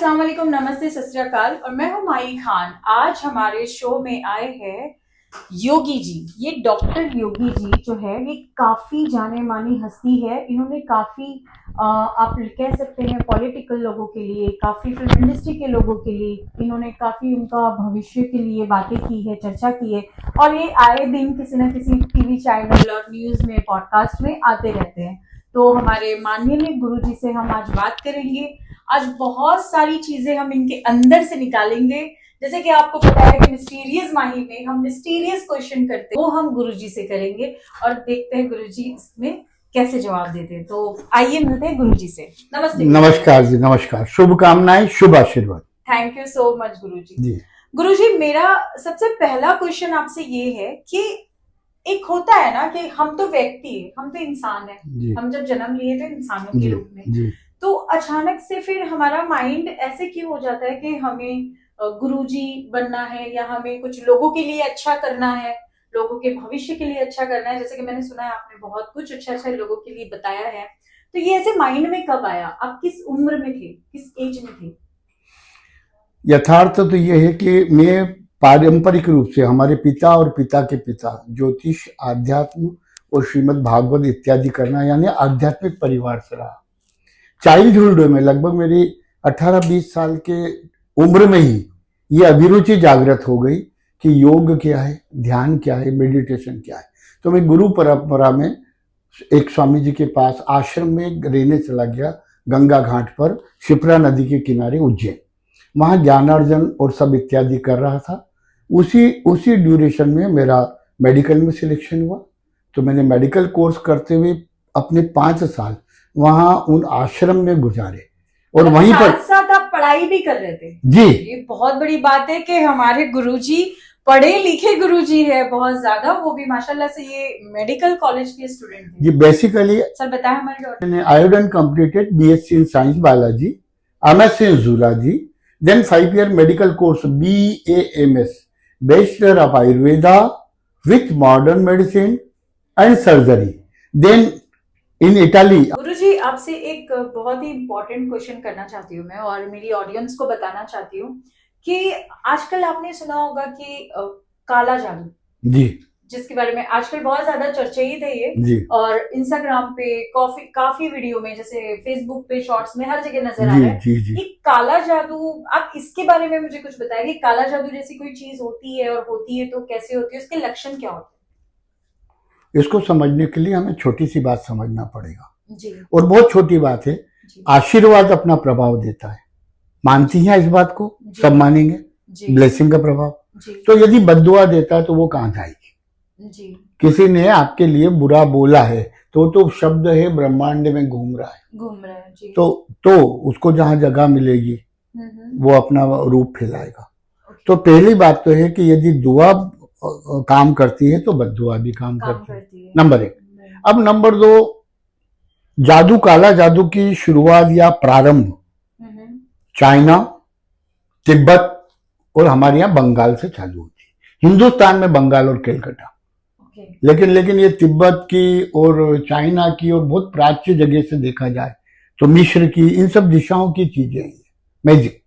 अस्सलाम वालेकुम, नमस्ते, सत श्री अकाल। और मैं हूं माही खान। आज हमारे शो में आए हैं योगी जी। ये डॉक्टर योगी जी जो है ये काफी जाने मानी हस्ती है। इन्होंने काफी आप कह सकते हैं पॉलिटिकल लोगों के लिए, काफी फिल्म इंडस्ट्री के लोगों के लिए इन्होंने काफी उनका भविष्य के लिए बातें की है, चर्चा की है। और ये आए दिन किसी न किसी टीवी चैनल और न्यूज में, पॉडकास्ट में आते रहते हैं। तो हमारे माननीय गुरु जी से हम आज बात करेंगे। आज बहुत सारी चीजें हम इनके अंदर से निकालेंगे। जैसे कि आपको पता है कि मिस्टीरियस माही में हम मिस्टीरियस क्वेश्चन करते हैं, वो हम गुरुजी से करेंगे और देखते हैं गुरुजी इसमें कैसे जवाब देते हैं। तो आइए मिलते हैं गुरुजी से। नमस्ते। नमस्कार जी, नमस्कार। शुभकामनाएं, शुभ आशीर्वाद। थैंक यू सो मच गुरुजी। गुरुजी, मेरा सबसे पहला क्वेश्चन आपसे ये है कि एक होता है ना कि हम तो व्यक्ति है, हम तो इंसान है, हम जब जन्म लिए थे इंसानों के रूप में, तो अचानक से फिर हमारा माइंड ऐसे क्यों हो जाता है कि हमें गुरुजी बनना है या हमें कुछ लोगों के लिए अच्छा करना है, लोगों के भविष्य के लिए अच्छा करना है। जैसे कि मैंने सुना है आपने बहुत कुछ अच्छा अच्छा लोगों के लिए बताया है। तो ये ऐसे माइंड में कब आया? आप किस उम्र में थे, किस एज में थे? यथार्थ तो ये है कि मैं पारंपरिक रूप से हमारे पिता और पिता के पिता ज्योतिष, आध्यात्म और श्रीमद् भागवत इत्यादि करना, यानी आध्यात्मिक परिवार से रहा। चाइल्डहुड में लगभग मेरी 18-20 साल के उम्र में ही ये अभिरुचि जागृत हो गई कि योग क्या है, ध्यान क्या है, मेडिटेशन क्या है। तो मैं गुरु परंपरा में एक स्वामी जी के पास आश्रम में रहने चला गया, गंगा घाट पर, शिप्रा नदी के किनारे, उज्जैन। वहाँ ज्ञानार्जन और सब इत्यादि कर रहा था। उसी ड्यूरेशन में मेरा मेडिकल में सिलेक्शन हुआ। तो मैंने मेडिकल कोर्स करते हुए अपने 5 साल वहाँ उन आश्रम में गुजारे और वहीं पर साथ आप पढ़ाई भी कर रहे थे। जी, ये बहुत बड़ी बात है कि हमारे गुरुजी पढ़े लिखे गुरुजी है बहुत ज्यादा, वो भी माशाल्लाह से ये मेडिकल कॉलेज के स्टूडेंट हैं। जी, बेसिकली सर बताएं हमारे डॉक्टर ने I done completed BSc in science biology, MSc in zoology, then 5-year medical course BAMS, Bachelor of Ayurveda with Modern Medicine and Surgery, then in Italy। गुरुजी, आपसे एक बहुत ही important question करना चाहती हूँ मैं, और मेरी ऑडियंस को बताना चाहती हूँ कि आजकल आपने सुना होगा कि काला जादू जी, जिसके बारे में आजकल बहुत ज्यादा चर्चित है ये जी, और इंस्टाग्राम पे काफी वीडियो में, जैसे फेसबुक पे शॉर्ट्स में हर जगह नजर आ रहा है। जी, जी। ये काला जादू, आप इसके बारे में मुझे कुछ बताइए। काला जादू जैसी कोई चीज होती है और होती है तो कैसे होती है, उसके लक्षण क्या होते हैं? इसको समझने के लिए हमें छोटी सी बात समझना पड़ेगा जी। और बहुत छोटी बात है। आशीर्वाद अपना प्रभाव देता है, मानती हैं इस बात को? सब मानेंगे, ब्लेसिंग का प्रभाव। तो यदि बद्दुआ देता है तो वो कहाँ जाएगी? जी। किसी ने आपके लिए बुरा बोला है तो शब्द है ब्रह्मांड में घूम रहा है जी। तो उसको जहां जगह मिलेगी वो अपना रूप फैलाएगा। तो पहली बात तो है कि यदि दुआ काम करती है तो बद्दुआ भी काम करती है, नंबर 1। अब नंबर 2, जादू, काला जादू की शुरुआत या प्रारंभ चाइना, तिब्बत और हमारे यहाँ बंगाल से चालू होती है। हिंदुस्तान में बंगाल और कलकत्ता, लेकिन ये तिब्बत की और चाइना की और बहुत प्राच्य जगह से देखा जाए तो मिस्र की, इन सब दिशाओं की चीजें हैं मैजिक।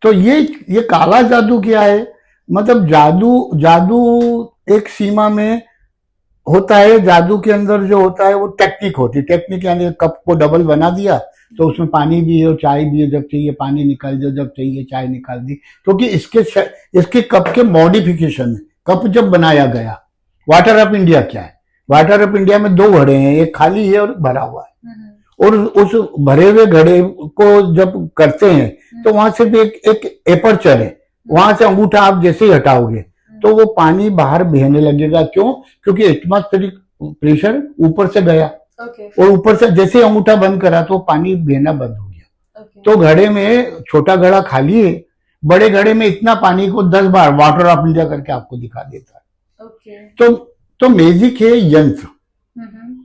तो ये काला जादू क्या है? मतलब जादू एक सीमा में होता है। जादू के अंदर जो होता है वो टेक्निक होती है। टेक्निक यानी कप को डबल बना दिया तो उसमें पानी भी है और चाय भी है, जब चाहिए पानी निकाल दो, जब चाहिए चाय निकाल दी। क्योंकि इसके कप के मॉडिफिकेशन है। कप जब बनाया गया, वाटर ऑफ इंडिया क्या है? वाटर ऑफ इंडिया में 2 घड़े हैं, एक खाली है और भरा हुआ है। और उस भरे हुए घड़े को जब करते हैं तो वहां सिर्फ एक एपर्चर है, वहां से अंगूठा आप जैसे ही हटाओगे तो वो पानी बाहर बहने लगेगा। क्यों? क्योंकि एटमॉस्फेरिक प्रेशर ऊपर से गया और ऊपर से जैसे अंगूठा बंद करा तो पानी बहना बंद हो गया। तो घड़े में, छोटा घड़ा खाली है, बड़े घड़े में इतना पानी को 10 बार वाटर ऑफ इंडिया करके आपको दिखा देता है। तो मैजिक है यंत्र,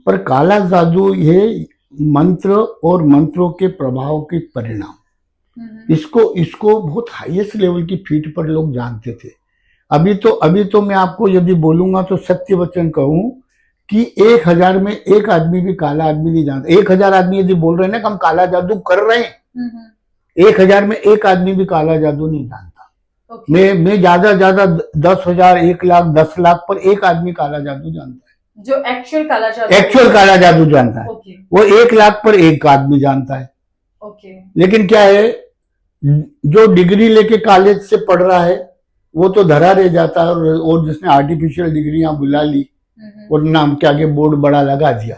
पर काला जादू ये मंत्र और मंत्रों के प्रभाव के परिणाम। इसको बहुत हाईएस्ट लेवल की फीट पर लोग जानते थे। अभी तो मैं आपको यदि बोलूंगा तो सत्य वचन कहूं कि 1000 में एक आदमी भी काला आदमी नहीं जानता। 1000 आदमी यदि बोल रहे हैं ना कि हम काला जादू कर रहे हैं 1000 में एक आदमी भी काला जादू नहीं जानता। ओके। मैं ज्यादा ज्यादा 10,000, 1 लाख, 10 लाख पर एक आदमी काला जादू जानता है, जो एक्चुअल काला जादू, एक्चुअल काला जादू जानता है। ओके। वो 1 लाख पर एक आदमी जानता है। ओके। लेकिन क्या है, जो डिग्री लेके कॉलेज से पढ़ रहा है वो तो धरा रह जाता है, और जिसने आर्टिफिशियल डिग्री यहाँ बुला ली और नाम के आगे बोर्ड बड़ा लगा दिया,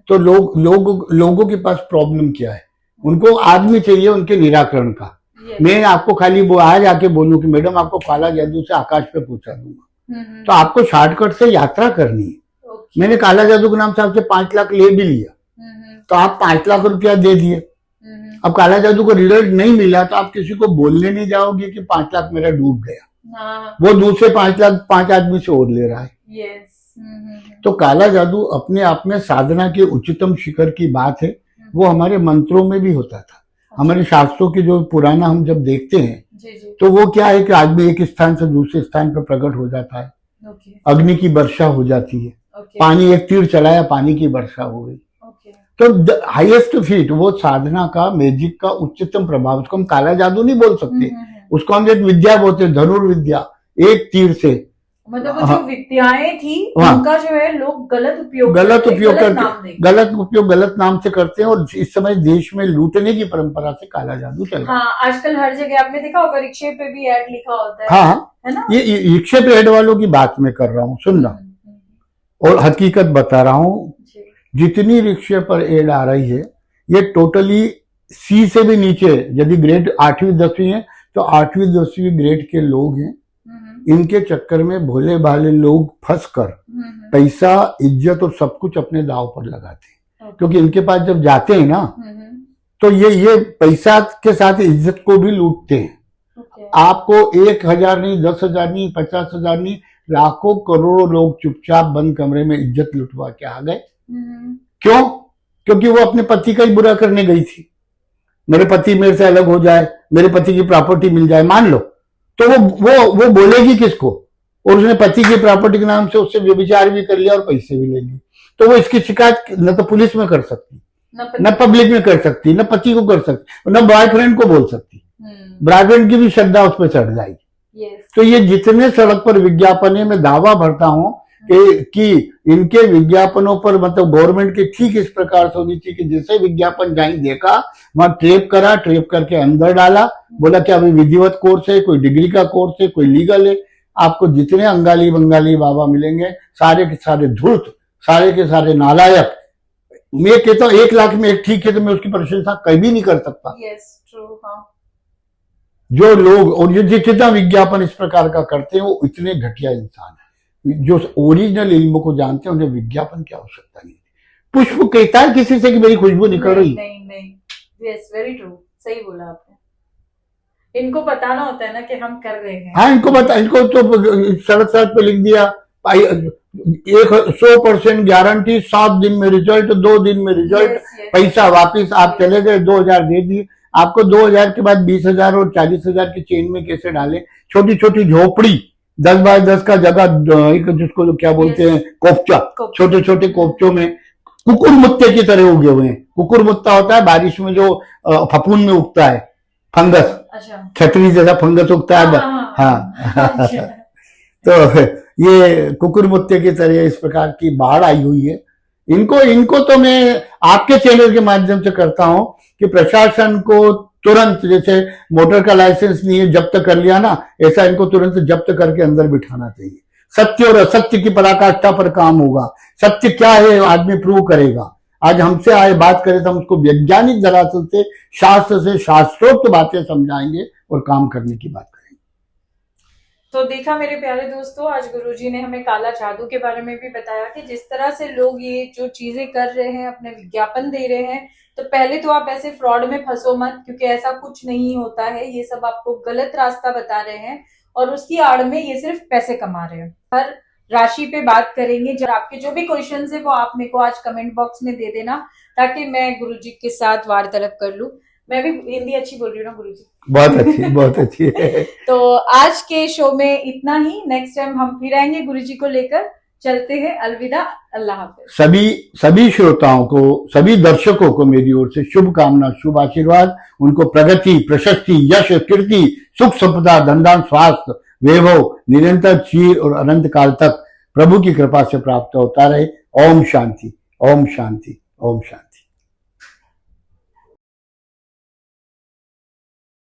तो लोगों के पास प्रॉब्लम क्या है, उनको आदमी चाहिए उनके निराकरण का। मैं आपको खाली वो आज आके बोलूं कि मैडम आपको काला जादू से आकाश पे पहुंचा दूंगा, तो आपको शॉर्टकट से यात्रा करनी है। मैंने काला जादू के नाम से आपसे 5 लाख ले भी लिया, तो आप 5 लाख रुपया दे दिए। अब काला जादू को रिजल्ट नहीं मिला तो आप किसी को बोलने नहीं जाओगे कि 5 लाख मेरा डूब गया। वो दूसरे 5 लाख 5 आदमी से और ले रहा है। तो काला जादू अपने आप में साधना के उच्चतम शिखर की बात है। वो हमारे मंत्रों में भी होता था। हमारे शास्त्रों के जो पुराना हम जब देखते हैं तो वो क्या है कि आदमी एक स्थान से दूसरे स्थान पर प्रकट हो जाता है। अग्नि की वर्षा हो जाती है। पानी, एक तीर चलाया, पानी की वर्षा हो गई। तो हाईएस्ट फीट वो साधना का, मैजिक का उच्चतम प्रभाव, उसको हम काला जादू नहीं बोल सकते, उसको हम एक विद्या बोलते हैं, धनुर्विद्या। एक तीर से, मतलब वो जो विद्याएं थी उनका जो है लोग गलत उपयोग करते, गलत नाम से करते हैं। और इस समय देश में लूटने की परंपरा से काला जादू चल रहा है। हाँ, आजकल हर जगह आपने देखा होगा, रिक्शे पे भी ऐड लिखा होता है। हाँ, है ना? ये रिक्शे पे ऐड वालों की बात मैं कर रहा हूँ, सुनना, और हकीकत बता रहा हूँ। जितनी रिक्शे पर एड आ रही है ये टोटली सी से भी नीचे, यदि ग्रेड 8वीं 10वीं है तो 8वीं 10वीं ग्रेड के लोग हैं। इनके चक्कर में भोले भाले लोग फंस कर पैसा, इज्जत और सब कुछ अपने दाव पर लगाते हैं। क्योंकि इनके पास जब जाते हैं ना तो ये पैसा के साथ इज्जत को भी लूटते हैं। आपको 1,000 नहीं, 10,000 नहीं, 50,000 नहीं, लाखों करोड़ों लोग चुपचाप बंद कमरे में इज्जत लुटवा के आ गए। क्यों? क्योंकि वो अपने पति का ही बुरा करने गई थी। मेरे पति मेरे से अलग हो जाए, मेरे पति की प्रॉपर्टी मिल जाए, मान लो, तो वो बोलेगी किसको? और उसने पति की प्रॉपर्टी के नाम से उससे व्यभिचार भी कर लिया और पैसे भी ले लिए, तो वो इसकी शिकायत न तो पुलिस में कर सकती, न पब्लिक में कर सकती, न पति को कर सकती, न बॉयफ्रेंड को बोल सकती। बॉयफ्रेंड की भी श्रद्धा उस पर चढ़ जाएगी। तो ये जितने सड़क पर विज्ञापन है, मैं दावा भरता हूं कि इनके विज्ञापनों पर, मतलब गवर्नमेंट के ठीक इस प्रकार से होनी चाहिए कि जैसे विज्ञापन जहां देखा वहां ट्रेप करा, ट्रेप करके अंदर डाला, बोला कि अभी विधिवत कोर्स है, कोई डिग्री का कोर्स है, कोई लीगल है। आपको जितने अंगाली बंगाली बाबा मिलेंगे सारे के सारे धूर्त, सारे के सारे नालायक। मैं कहता हूँ 1 लाख में एक ठीक है, तो मैं उसकी प्रशंसा कभी नहीं कर सकता। जो लोग और जो जितना विज्ञापन इस प्रकार का करते हैं वो इतने घटिया इंसान है। जो ओरिजिनल इल्म को जानते हैं उन्हें विज्ञापन की आवश्यकता नहीं। पुष्प कहता है किसी से कि मेरी खुशबू निकल रही? नहीं, यस, वेरी ट्रू, सही बोला आपने। इनको बताना होता है ना कि हम कर रहे हैं। हाँ, इनको तो सड़क पे लिख दिया 100% गारंटी, 7 दिन में रिजल्ट, 2 दिन में रिजल्ट, पैसा वापिस। आप चले गए, 2,000 दे दिए। आपको 2,000 के बाद 20,000 और 40,000 की चेन में कैसे डाले? छोटी छोटी झोपड़ी, 10 बाय 10 का जगह, जिसको क्या बोलते हैं, कोपचा, छोटे छोटे कोपचों में कुकुर मुत्ते की तरह उगे हुए हैं। कुकुर मुत्ता होता है बारिश में जो फफूंद में उगता है, फंगस, छतरी जैसा फंगस उगता है। हाँ तो ये कुकुर मुत्ते की तरह इस प्रकार की बाढ़ आई हुई है। इनको तो मैं आपके चैनल के माध्यम से करता हूं कि प्रशासन को तुरंत, जैसे मोटर का लाइसेंस नहीं है जब्त कर लिया ना, ऐसा इनको तुरंत जब्त करके अंदर बिठाना चाहिए। सत्य और असत्य की पराकाष्ठा पर काम होगा। सत्य क्या है आदमी प्रूव करेगा। आज हमसे आए बात करें तो हम उसको वैज्ञानिक दरासल से, शास्त्र से, शास्त्रोक्त बातें समझाएंगे और काम करने की बात करेंगे। तो देखा मेरे प्यारे दोस्तों, आज गुरुजी ने हमें काला जादू के बारे में भी बताया कि जिस तरह से लोग ये जो चीजें कर रहे हैं, अपने विज्ञापन दे रहे हैं, तो पहले तो आप ऐसे फ्रॉड में फंसो मत, क्योंकि ऐसा कुछ नहीं होता है। ये सब आपको गलत रास्ता बता रहे हैं और उसकी आड़ में ये सिर्फ पैसे कमा रहे हैं। हर राशि पे बात करेंगे। जब आपके जो भी क्वेश्चन है वो आप मेरे को आज कमेंट बॉक्स में दे देना, ताकि मैं गुरुजी के साथ वार्तालाप कर लूं। मैं भी हिंदी अच्छी बोल रही हूँ ना गुरुजी? बहुत अच्छी है। तो आज के शो में इतना ही। नेक्स्ट टाइम हम फिर आएंगे गुरुजी को लेकर। चलते हैं, अलविदा, अल्लाह हाफिज। सभी श्रोताओं को, सभी दर्शकों को मेरी ओर से शुभकामना, शुभ आशीर्वाद। उनको प्रगति, प्रशस्ति, यश, कीर्ति, सुख, संपदा, धनदान, स्वास्थ्य, वैभव निरंतर चीर और अनंत काल तक प्रभु की कृपा से प्राप्त होता रहे। ओम शांति, ओम शांति, ओम शांति।